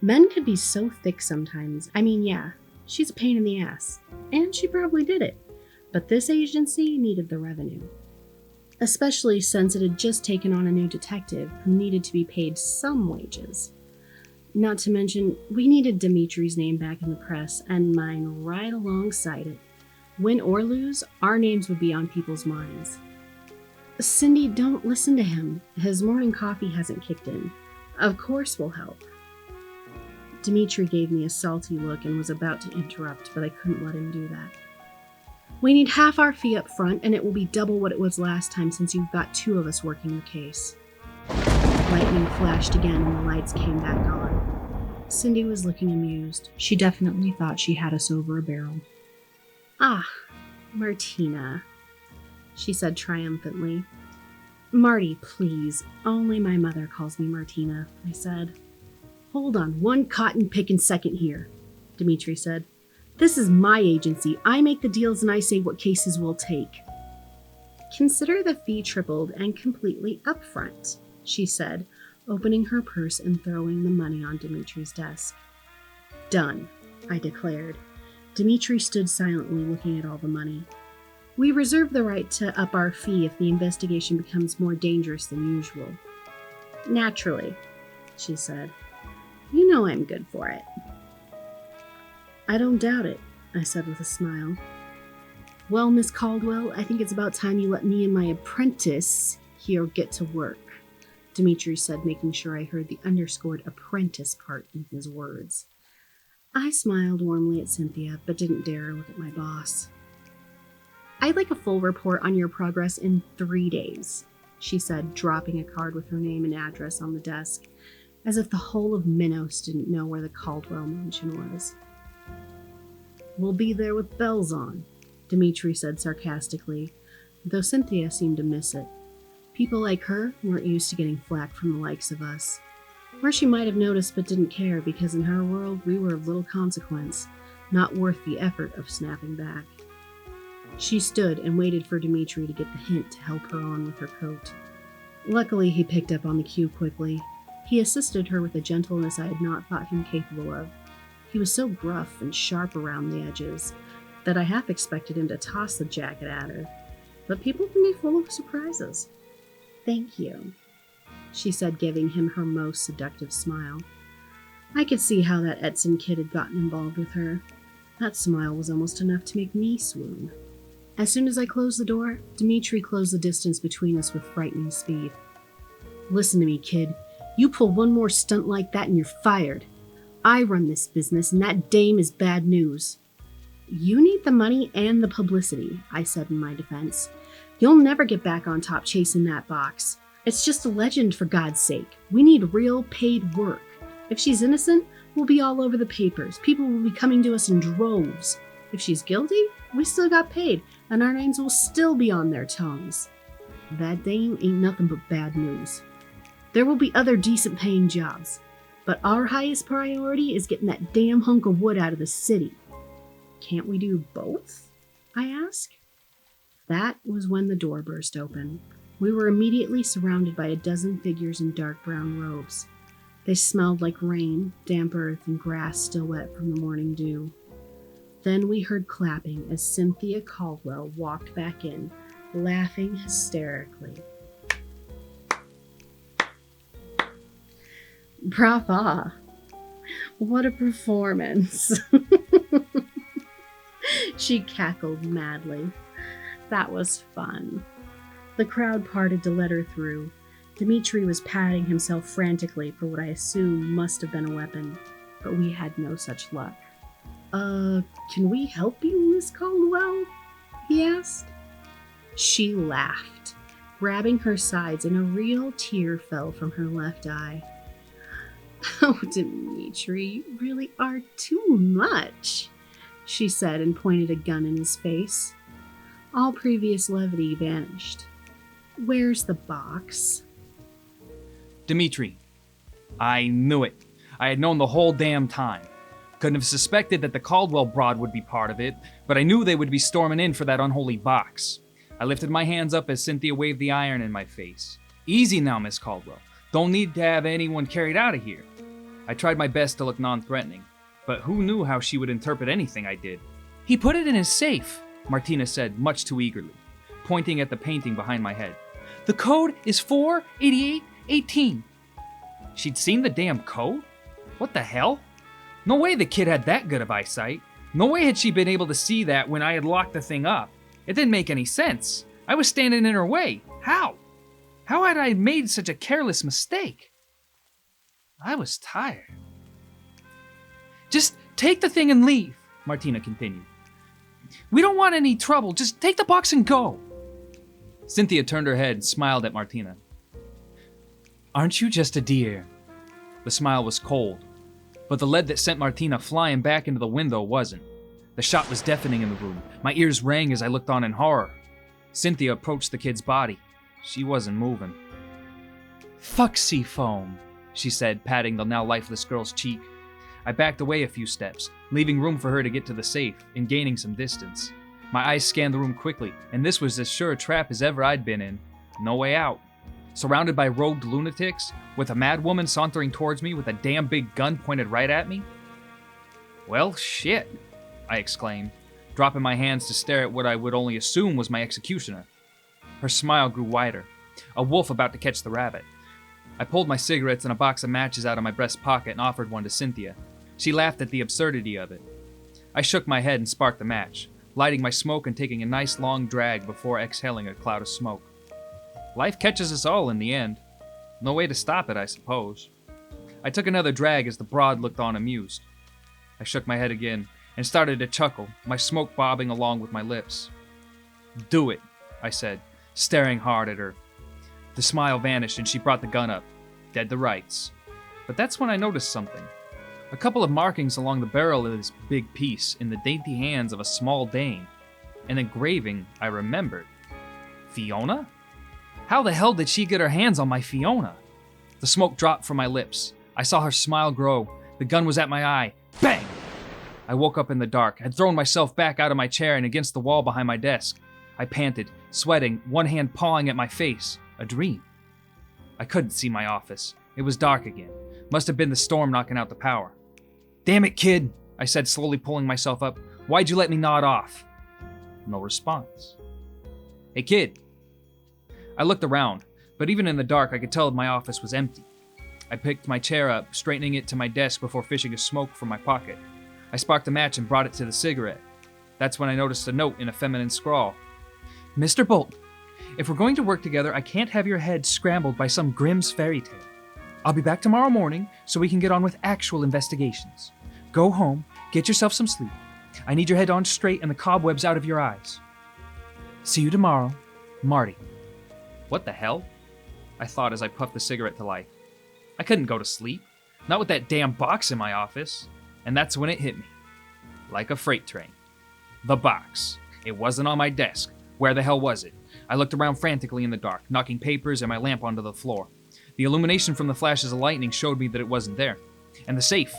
Men could be so thick sometimes. I mean, yeah, she's a pain in the ass. And she probably did it. But this agency needed the revenue. Especially since it had just taken on a new detective who needed to be paid some wages. Not to mention, we needed Demetri's name back in the press, and mine right alongside it. Win or lose, our names would be on people's minds. Cindy, don't listen to him. His morning coffee hasn't kicked in. Of course we'll help. Demetri gave me a salty look and was about to interrupt, but I couldn't let him do that. We need half our fee up front, and it will be double what it was last time since you've got 2 of us working the case. Lightning flashed again and the lights came back on. Cindy was looking amused. She definitely thought she had us over a barrel. Ah, Martina, she said triumphantly. Marty, please. Only my mother calls me Martina, I said. Hold on one cotton-picking second here, Demetri said. This is my agency. I make the deals and I say what cases we'll take. Consider the fee tripled and completely upfront, she said, opening her purse and throwing the money on Demetri's desk. Done, I declared. Demetri stood silently looking at all the money. We reserve the right to up our fee if the investigation becomes more dangerous than usual. Naturally, she said. You know I'm good for it. I don't doubt it, I said with a smile. Well, Miss Caldwell, I think it's about time you let me and my apprentice here get to work, Demetri said, making sure I heard the underscored apprentice part in his words. I smiled warmly at Cynthia, but didn't dare look at my boss. I'd like a full report on your progress in 3 days, she said, dropping a card with her name and address on the desk, as if the whole of Minos didn't know where the Caldwell mansion was. We'll be there with bells on, Demetri said sarcastically, though Cynthia seemed to miss it. People like her weren't used to getting flack from the likes of us. Or she might have noticed but didn't care because in her world we were of little consequence, not worth the effort of snapping back. She stood and waited for Demetri to get the hint to help her on with her coat. Luckily, he picked up on the cue quickly. He assisted her with a gentleness I had not thought him capable of. He was so gruff and sharp around the edges that I half expected him to toss the jacket at her. But people can be full of surprises. Thank you, she said, giving him her most seductive smile. I could see how that Edson kid had gotten involved with her. That smile was almost enough to make me swoon. As soon as I closed the door, Demetri closed the distance between us with frightening speed. Listen to me, kid. You pull one more stunt like that and you're fired. I run this business, and that dame is bad news. You need the money and the publicity, I said in my defense. You'll never get back on top chasing that box. It's just a legend, for God's sake. We need real paid work. If she's innocent, we'll be all over the papers. People will be coming to us in droves. If she's guilty, we still got paid, and our names will still be on their tongues. That dame ain't nothing but bad news. There will be other decent paying jobs. But our highest priority is getting that damn hunk of wood out of the city. Can't we do both? I asked. That was when the door burst open. We were immediately surrounded by a dozen figures in dark brown robes. They smelled like rain, damp earth, and grass still wet from the morning dew. Then we heard clapping as Cynthia Caldwell walked back in, laughing hysterically. Brava! What a performance! She cackled madly. That was fun. The crowd parted to let her through. Demetri was patting himself frantically for what I assume must have been a weapon, but we had no such luck. Can we help you, Miss Caldwell? He asked. She laughed, grabbing her sides, and a real tear fell from her left eye. Oh, Demetri, you really are too much, she said and pointed a gun in his face. All previous levity vanished. Where's the box? Demetri. I knew it. I had known the whole damn time. Couldn't have suspected that the Caldwell broad would be part of it, but I knew they would be storming in for that unholy box. I lifted my hands up as Cynthia waved the iron in my face. Easy now, Miss Caldwell. Don't need to have anyone carried out of here. I tried my best to look non-threatening, but who knew how she would interpret anything I did? "He put it in his safe," Martina said much too eagerly, pointing at the painting behind my head. "The code is 48818. She'd seen the damn code? What the hell? No way the kid had that good of eyesight. No way had she been able to see that when I had locked the thing up. It didn't make any sense. I was standing in her way. How? How had I made such a careless mistake? I was tired. "Just take the thing and leave," Martina continued. "We don't want any trouble. Just take the box and go." Cynthia turned her head and smiled at Martina. "Aren't you just a dear?" The smile was cold, but the lead that sent Martina flying back into the window wasn't. The shot was deafening in the room. My ears rang as I looked on in horror. Cynthia approached the kid's body. She wasn't moving. "Fuck Seafoam," she said, patting the now lifeless girl's cheek. I backed away a few steps, leaving room for her to get to the safe and gaining some distance. My eyes scanned the room quickly, and this was as sure a trap as ever I'd been in. No way out. Surrounded by robed lunatics, with a mad woman sauntering towards me with a damn big gun pointed right at me? "Well, shit," I exclaimed, dropping my hands to stare at what I would only assume was my executioner. Her smile grew wider, a wolf about to catch the rabbit. I pulled my cigarettes and a box of matches out of my breast pocket and offered one to Cynthia. She laughed at the absurdity of it. I shook my head and sparked the match, lighting my smoke and taking a nice long drag before exhaling a cloud of smoke. Life catches us all in the end. No way to stop it, I suppose. I took another drag as the broad looked on amused. I shook my head again and started to chuckle, my smoke bobbing along with my lips. "Do it," I said, staring hard at her. The smile vanished and she brought the gun up, dead to rights. But that's when I noticed something. A couple of markings along the barrel of this big piece in the dainty hands of a small dame. An engraving I remembered. Fiona? How the hell did she get her hands on my Fiona? The smoke dropped from my lips. I saw her smile grow. The gun was at my eye. Bang! I woke up in the dark, had thrown myself back out of my chair and against the wall behind my desk. I panted, sweating, one hand pawing at my face. A dream. I couldn't see my office. It was dark again. Must have been the storm knocking out the power. "Damn it, kid," I said, slowly pulling myself up. "Why'd you let me nod off?" No response. "Hey, kid." I looked around, but even in the dark I could tell my office was empty. I picked my chair up, straightening it to my desk before fishing a smoke from my pocket. I sparked a match and brought it to the cigarette. That's when I noticed a note in a feminine scrawl. "Mr. Bolt, if we're going to work together, I can't have your head scrambled by some Grimm's fairy tale. I'll be back tomorrow morning so we can get on with actual investigations. Go home, get yourself some sleep. I need your head on straight and the cobwebs out of your eyes. See you tomorrow, Marty." What the hell? I thought as I puffed the cigarette to life. I couldn't go to sleep. Not with that damn box in my office. And that's when it hit me. Like a freight train. The box. It wasn't on my desk. Where the hell was it? I looked around frantically in the dark, knocking papers and my lamp onto the floor. The illumination from the flashes of lightning showed me that it wasn't there. And the safe.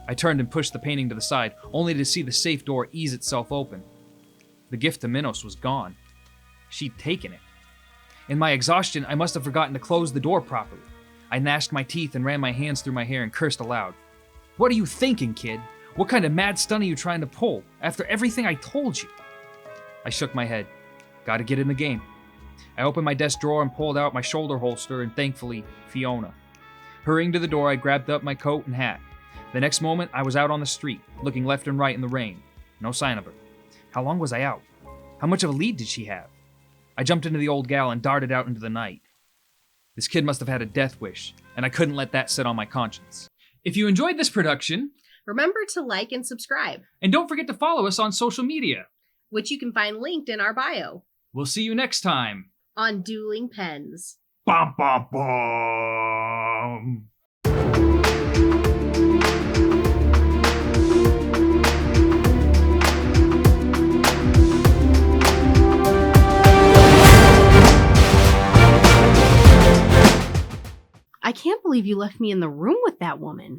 I turned and pushed the painting to the side, only to see the safe door ease itself open. The gift to Minos was gone. She'd taken it. In my exhaustion, I must have forgotten to close the door properly. I gnashed my teeth and ran my hands through my hair and cursed aloud. "What are you thinking, kid? What kind of mad stunt are you trying to pull, after everything I told you?" I shook my head. Gotta get in the game. I opened my desk drawer and pulled out my shoulder holster and thankfully, Fiona. Hurrying to the door, I grabbed up my coat and hat. The next moment, I was out on the street, looking left and right in the rain. No sign of her. How long was I out? How much of a lead did she have? I jumped into the old gal and darted out into the night. This kid must have had a death wish, and I couldn't let that sit on my conscience. If you enjoyed this production, Remember to like and subscribe, and don't forget to follow us on social media, which you can find linked in our bio we'll see you next time. on Dueling Pens. Bum, bum, bum. I can't believe you left me in the room with that woman.